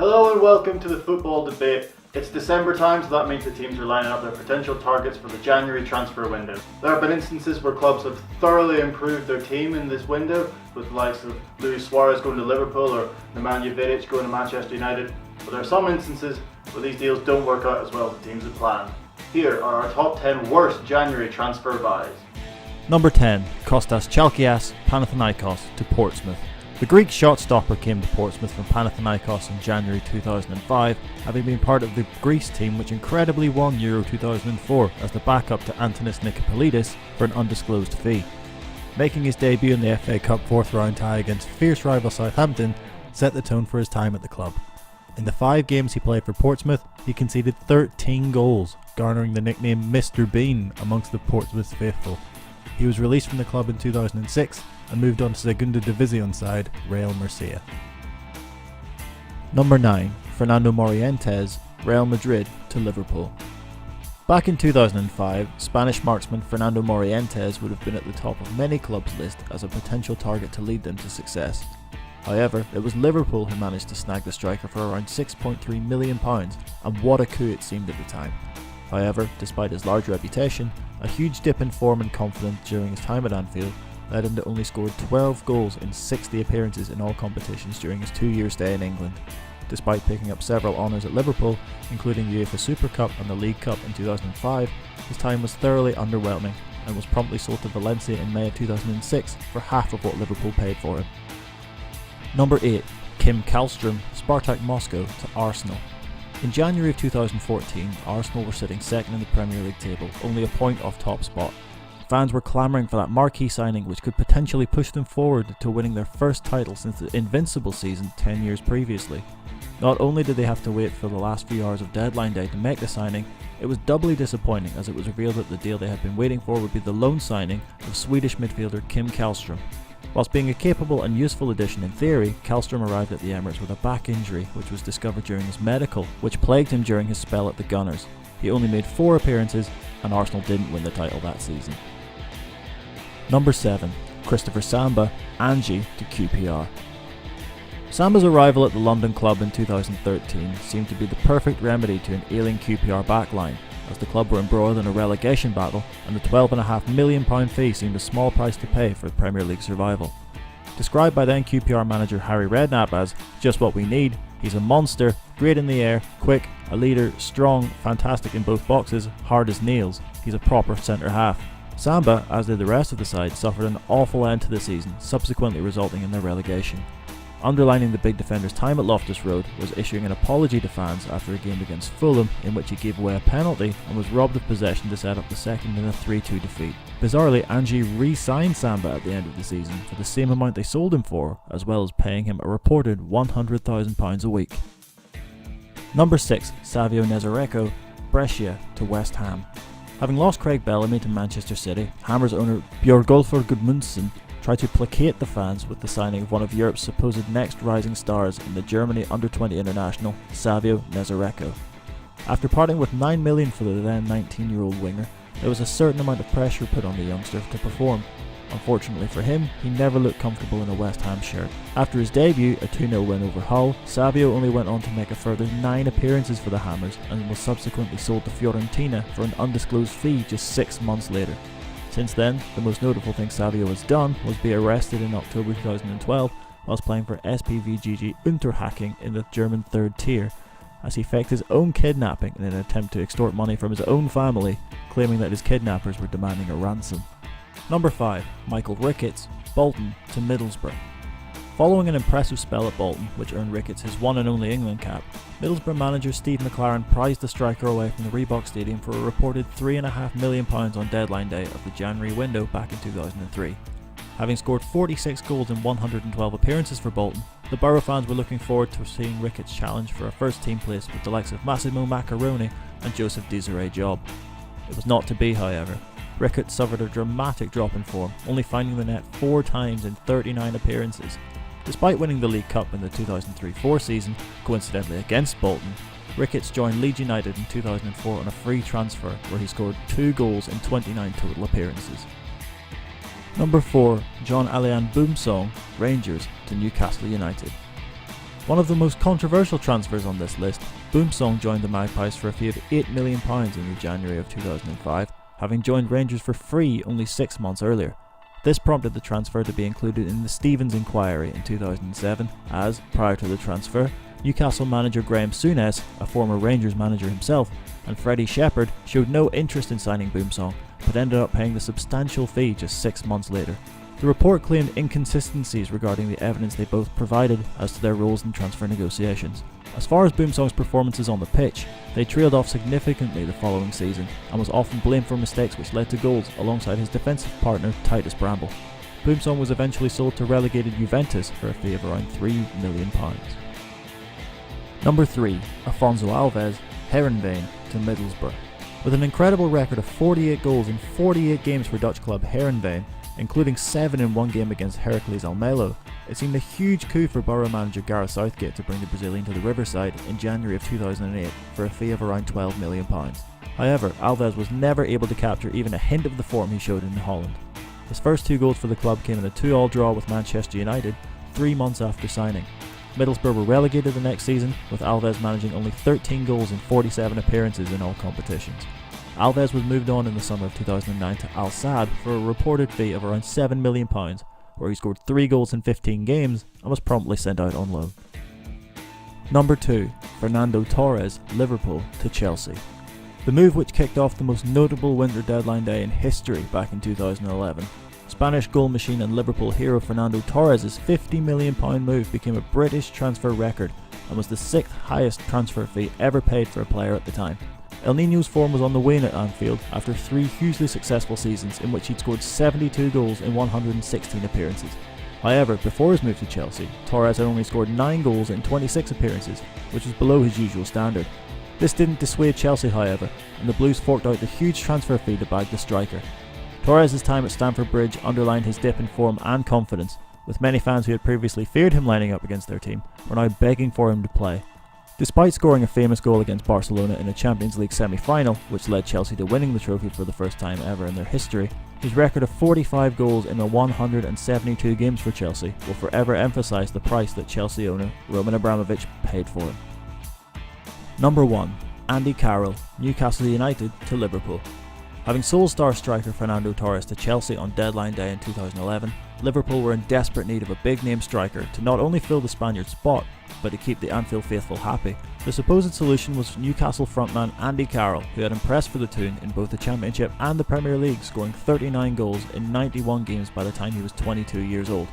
Hello and welcome to the football debate. It's December time, so that means the teams are lining up their potential targets for the January transfer window. There have been instances where clubs have thoroughly improved their team in this window, with the likes of Luis Suarez going to Liverpool or Nemanja Vidic going to Manchester United, but there are some instances where these deals don't work out as well as the teams had planned. Here are our top 10 worst January transfer buys. Number 10. Kostas Chalkias, Panathinaikos to Portsmouth. The Greek shot stopper came to Portsmouth from Panathinaikos in January 2005, having been part of the Greece team which incredibly won Euro 2004 as the backup to Antonis Nicopolidis for an undisclosed fee. Making his debut in the FA Cup fourth round tie against fierce rival Southampton set the tone for his time at the club. In the 5 games he played for Portsmouth, he conceded 13 goals, garnering the nickname Mr. Bean amongst the Portsmouth faithful. He was released from the club in 2006 and moved on to Segunda División side Real Murcia. Number 9. Fernando Morientes, Real Madrid to Liverpool. Back in 2005, Spanish marksman Fernando Morientes would have been at the top of many clubs' list as a potential target to lead them to success. However, it was Liverpool who managed to snag the striker for around £6.3 million, and what a coup it seemed at the time. However, despite his large reputation, a huge dip in form and confidence during his time at Anfield led him to only score 12 goals in 60 appearances in all competitions during his 2-year stay in England. Despite picking up several honours at Liverpool, including the UEFA Super Cup and the League Cup in 2005, his time was thoroughly underwhelming and was promptly sold to Valencia in May of 2006 for half of what Liverpool paid for him. Number 8. Kallstrom, Spartak Moscow to Arsenal. In January of 2014, Arsenal were sitting second in the Premier League table, only a point off top spot. Fans were clamouring for that marquee signing which could potentially push them forward to winning their first title since the invincible season 10 years previously. Not only did they have to wait for the last few hours of deadline day to make the signing, it was doubly disappointing as it was revealed that the deal they had been waiting for would be the loan signing of Swedish midfielder Kallstrom. Whilst being a capable and useful addition in theory, Kallstrom arrived at the Emirates with a back injury which was discovered during his medical, which plagued him during his spell at the Gunners. He only made 4 appearances and Arsenal didn't win the title that season. Number 7. Christopher Samba, Angie to QPR. Samba's arrival at the London club in 2013 seemed to be the perfect remedy to an ailing QPR backline, as the club were embroiled in a relegation battle and the £12.5 million fee seemed a small price to pay for Premier League survival. Described by then QPR manager Harry Redknapp as just what we need, he's a monster, great in the air, quick, a leader, strong, fantastic in both boxes, hard as nails. He's a proper centre half. Samba, as did the rest of the side, suffered an awful end to the season, subsequently resulting in their relegation. Underlining the big defender's time at Loftus Road was issuing an apology to fans after a game against Fulham in which he gave away a penalty and was robbed of possession to set up the second in a 3-2 defeat. Bizarrely, Angie re-signed Samba at the end of the season for the same amount they sold him for, as well as paying him a reported £100,000 a week. Number 6. Savio Nazarenko, Brescia to West Ham. Having lost Craig Bellamy to Manchester City, Hammers owner Björgólfur Gudmundsson tried to placate the fans with the signing of one of Europe's supposed next rising stars in the Germany under-20 international, Savio Nazarenko. After parting with $9 million for the then 19-year-old winger, there was a certain amount of pressure put on the youngster to perform. Unfortunately for him, he never looked comfortable in a West Ham shirt. After his debut, a 2-0 win over Hull, Savio only went on to make a further 9 appearances for the Hammers and was subsequently sold to Fiorentina for an undisclosed fee just 6 months later. Since then, the most notable thing Savio has done was be arrested in October 2012 whilst playing for SPVGG Unterhaching in the German 3rd tier, as he faked his own kidnapping in an attempt to extort money from his own family, claiming that his kidnappers were demanding a ransom. Number 5. Michael Ricketts, Bolton to Middlesbrough. Following an impressive spell at Bolton, which earned Ricketts his one and only England cap, Middlesbrough manager Steve McLaren prized the striker away from the Reebok Stadium for a reported £3.5 million on deadline day of the January window back in 2003. Having scored 46 goals in 112 appearances for Bolton, the Borough fans were looking forward to seeing Ricketts challenge for a first team place with the likes of Massimo Macaroni and Joseph Desiree Job. It was not to be, however. Ricketts suffered a dramatic drop in form, only finding the net 4 times in 39 appearances. Despite winning the League Cup in the 2003-04 season, coincidentally against Bolton, Ricketts joined Leeds United in 2004 on a free transfer where he scored 2 goals in 29 total appearances. Number 4. John Alian Boomsong, Rangers to Newcastle United. One of the most controversial transfers on this list, Boumsong joined the Magpies for a fee of £8 million in January of 2005, having joined Rangers for free only 6 months earlier. This prompted the transfer to be included in the Stevens inquiry in 2007, as, prior to the transfer, Newcastle manager Graham Souness, a former Rangers manager himself, and Freddie Shepherd showed no interest in signing Boumsong, but ended up paying the substantial fee just 6 months later. The report claimed inconsistencies regarding the evidence they both provided as to their roles in transfer negotiations. As far as Boumsong's performances on the pitch, they trailed off significantly the following season and was often blamed for mistakes which led to goals alongside his defensive partner Titus Bramble. Boumsong was eventually sold to relegated Juventus for a fee of around £3 million. Number 3. Afonso Alvarez, Heerenveen to Middlesbrough. With an incredible record of 48 goals in 48 games for Dutch club Heerenveen, including 7 in one game against Heracles Almelo, it seemed a huge coup for Borough manager Gareth Southgate to bring the Brazilian to the Riverside in January of 2008 for a fee of around £12 million. However, Alvarez was never able to capture even a hint of the form he showed in Holland. His first 2 goals for the club came in a 2-2 draw with Manchester United 3 months after signing. Middlesbrough were relegated the next season, with Alvarez managing only 13 goals in 47 appearances in all competitions. Alvarez was moved on in the summer of 2009 to Al Sadd for a reported fee of around £7 million, where he scored 3 goals in 15 games and was promptly sent out on loan. Number 2. Fernando Torres, Liverpool to Chelsea. The move which kicked off the most notable winter deadline day in history back in 2011. Spanish goal machine and Liverpool hero Fernando Torres' £50 million move became a British transfer record and was the 6th highest transfer fee ever paid for a player at the time. El Niño's form was on the wane at Anfield after 3 hugely successful seasons in which he'd scored 72 goals in 116 appearances. However, before his move to Chelsea, Torres had only scored 9 goals in 26 appearances, which was below his usual standard. This didn't dissuade Chelsea, however, and the Blues forked out the huge transfer fee to bag the striker. Torres' time at Stamford Bridge underlined his dip in form and confidence, with many fans who had previously feared him lining up against their team were now begging for him to play. Despite scoring a famous goal against Barcelona in a Champions League semi-final, which led Chelsea to winning the trophy for the first time ever in their history, his record of 45 goals in 172 games for Chelsea will forever emphasise the price that Chelsea owner Roman Abramovich paid for him. Number 1. Andy Carroll, Newcastle United to Liverpool. Having sold star striker Fernando Torres to Chelsea on deadline day in 2011, Liverpool were in desperate need of a big-name striker to not only fill the Spaniard's spot, but to keep the Anfield faithful happy. The supposed solution was Newcastle frontman Andy Carroll, who had impressed for the Toon in both the Championship and the Premier League, scoring 39 goals in 91 games by the time he was 22 years old.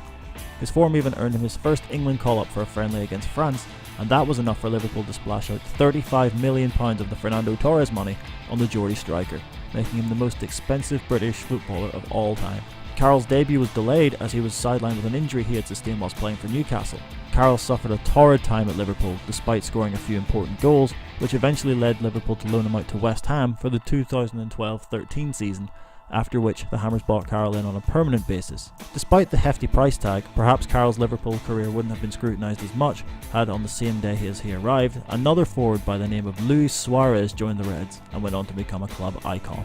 His form even earned him his first England call-up for a friendly against France, and that was enough for Liverpool to splash out £35 million of the Fernando Torres money on the Geordie striker, making him the most expensive British footballer of all time. Carroll's debut was delayed as he was sidelined with an injury he had sustained whilst playing for Newcastle. Carroll suffered a torrid time at Liverpool despite scoring a few important goals, which eventually led Liverpool to loan him out to West Ham for the 2012-13 season, after which the Hammers bought Carroll in on a permanent basis. Despite the hefty price tag, perhaps Carroll's Liverpool career wouldn't have been scrutinised as much had, on the same day as he arrived, another forward by the name of Luis Suarez joined the Reds and went on to become a club icon.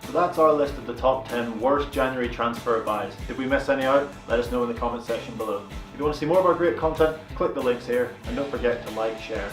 So that's our list of the top 10 worst January transfer buys. Did we miss any out? Let us know in the comment section below. If you want to see more of our great content, click the links here and don't forget to like, share